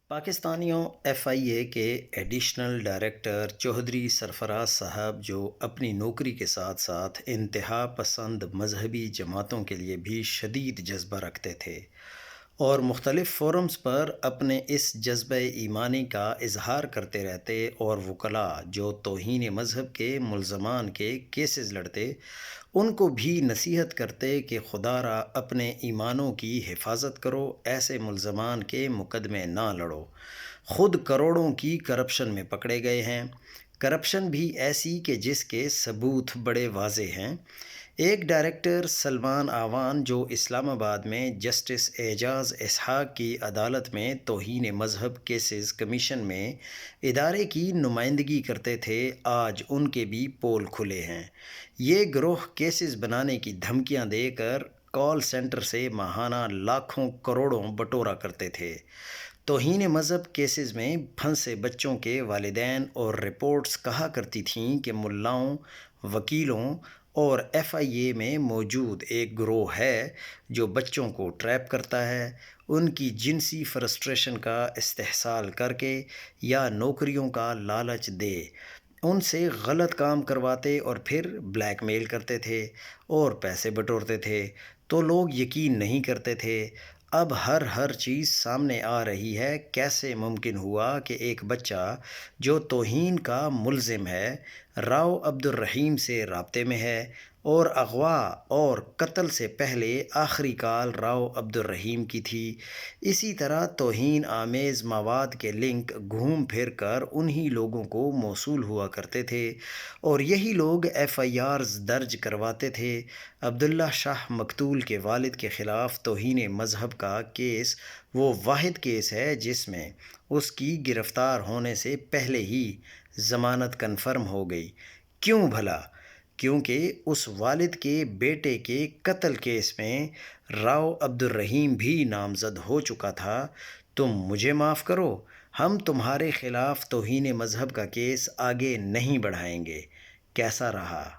پاکستانیوں ایف آئی اے کے additional director Chaudhry سرفراز صاحب جو اپنی نوکری کے ساتھ ساتھ انتہا پسند مذہبی جماعتوں کے لیے بھی شدید جذبہ رکھتے تھے اور مختلف فورمز پر اپنے اس جذبہ ایمانی کا اظہار کرتے رہتے اور وکلاء جو توہین مذہب کے ملزمان کے کیسز لڑتے ان کو بھی نصیحت کرتے کہ خدا را اپنے ایمانوں کی حفاظت کرو، ایسے ملزمان کے مقدمے نہ لڑو، خود کروڑوں کی کرپشن میں پکڑے گئے ہیں، کرپشن بھی ایسی کہ جس کے ثبوت بڑے واضح ہیں۔ ایک ڈائریکٹر سلمان آوان جو اسلام آباد میں جسٹس اعجاز اسحاق کی عدالت میں توہین مذہب کیسز کمیشن میں ادارے کی نمائندگی کرتے تھے، آج ان کے بھی پول کھلے ہیں۔ یہ گروہ کیسز بنانے کی دھمکیاں دے کر کال سینٹر سے ماہانہ لاکھوں کروڑوں بٹورا کرتے تھے۔ توہین مذہب کیسز میں پھنسے بچوں کے والدین اور رپورٹس کہا کرتی تھیں کہ ملاؤں، وکیلوں اور ایف آئی اے میں موجود ایک گروہ ہے جو بچوں کو ٹریپ کرتا ہے، ان کی جنسی فرسٹریشن کا استحصال کر کے یا نوکریوں کا لالچ دے ان سے غلط کام کرواتے اور پھر بلیک میل کرتے تھے اور پیسے بٹورتے تھے تو لوگ یقین نہیں کرتے تھے۔ اب ہر چیز سامنے آ رہی ہے۔ کیسے ممکن ہوا کہ ایک بچہ جو توہین کا ملزم ہے، راؤ عبد الرحیم سے رابطے میں ہے اور اغوا اور قتل سے پہلے آخری کال راؤ عبد الرحیم کی تھی، اسی طرح توہین آمیز مواد کے لنک گھوم پھر کر انہی لوگوں کو موصول ہوا کرتے تھے اور یہی لوگ ایف آئی آرز درج کرواتے تھے۔ عبداللہ شاہ مقتول کے والد کے خلاف توہین مذہب کا کیس وہ واحد کیس ہے جس میں اس کی گرفتار ہونے سے پہلے ہی ضمانت کنفرم ہو گئی۔ کیوں بھلا؟ کیونکہ اس والد کے بیٹے کے قتل کیس میں راؤ عبد الرحیم بھی نامزد ہو چکا تھا۔ تم مجھے معاف کرو، ہم تمہارے خلاف توہین مذہب کا کیس آگے نہیں بڑھائیں گے۔ کیسا رہا؟